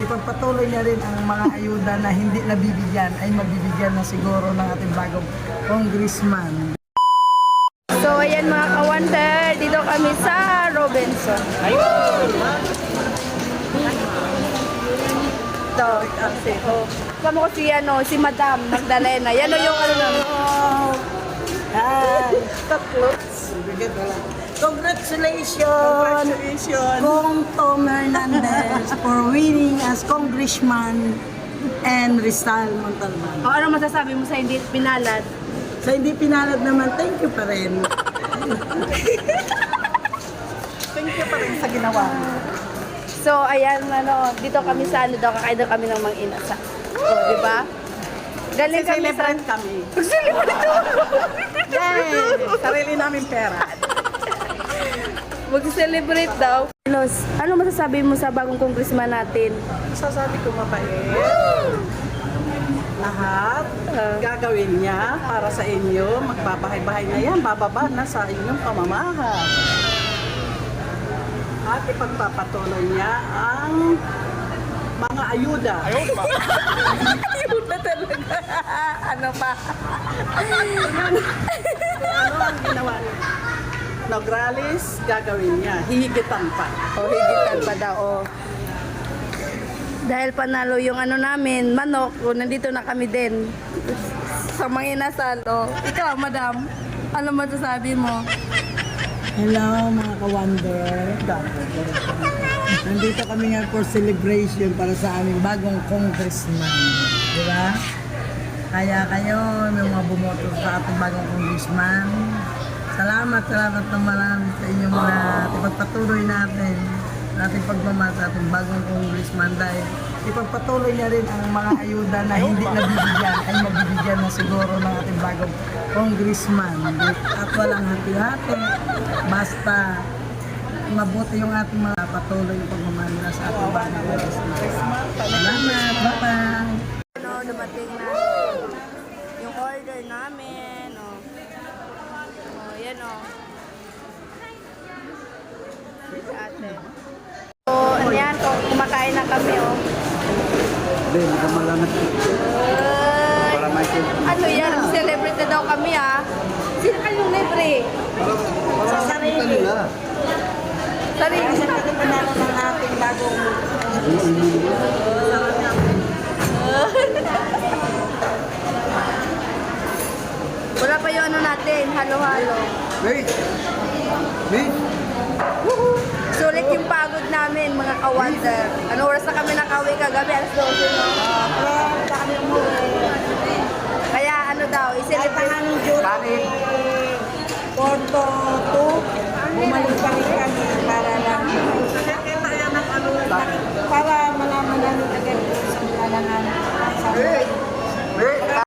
ipagpatuloy niya rin ang mga ayuda na hindi nabibigyan ay mabibigyan na siguro ng ating bagong congressman. So ayan mga ka-wonder, dito kami sa Robinson. Ito. Kamo ko si Madam Magdalena. Yan o yung ano namin. Hi! Congratulations! Kong Tom Hernandez for winning as congressman and Rizal Montalban. O ano masasabi mo sa hindi pinalad? Sa hindi pinalad naman, thank you pa rin. Thank you pa rin sa ginawa. So ayan ano, dito kami sa ano daw, kakain daw kami ng Mang Inasal. O, di ba? Galing kami sa... kami. Mag-celebrate Yay! Sarili namin pera. Mag-celebrate daw. Ano masasabi mo sa bagong congressman natin? Sasabi ko mabait. Lahat gagawin niya para sa inyo. Magbabahay-bahay na yan. Bababa na sa inyong pamamahay. At ipagpapatuloy niya ang mga ayuda. Ayuda talaga. Ano pa? Ano ang ginawa niya? Nograles, gagawin niya. Hihigitan pa. O, higitan pa daw. O. Dahil panalo yung ano namin, manok, o, nandito na kami din. Sa Mang Inasal. O. Ikaw, madam, ano masasabi mo? Hello mga ka-wonder. Nandito kami nga for celebration para sa aming bagong congressman. Di ba? Kaya kayo, may mga bumoto sa ating bagong congressman. Salamat na marami sa inyong mga ipagpatuloy natin sa ating pagmamahal sa ating bagong congressman dahil ipagpatuloy niya rin ang mga ayuda na hindi nabibigyan ay mabibigyan na siguro ng ating bagong congressman. At walang hati-hati, basta mabuti yung ating mga patuloy yung pagmamahal nila sa ating bagong congressman. Salamat, bye-bye! Ano, dumating na yung order namin. O, yan o. Si ate. So, yan, kumakain na kami o. Hindi, hindi ka malamat. Para may Ano yan? Celebrate na daw kami ah. Sino kayong libre? Sa sarili. Sarili. Sa panalo ng ating bagong Wala pa yung ano natin, halo-halo. Wait! Wait! Sulit yung pagod namin, mga ka-wonder. Ano oras na kami nakauwi kagabi? Alas 12, no? Kaya ano daw, i-celebrate. Kanin! Porto 2, bumalik pa rin kami para lang para malaman namin agad sa kalangan sa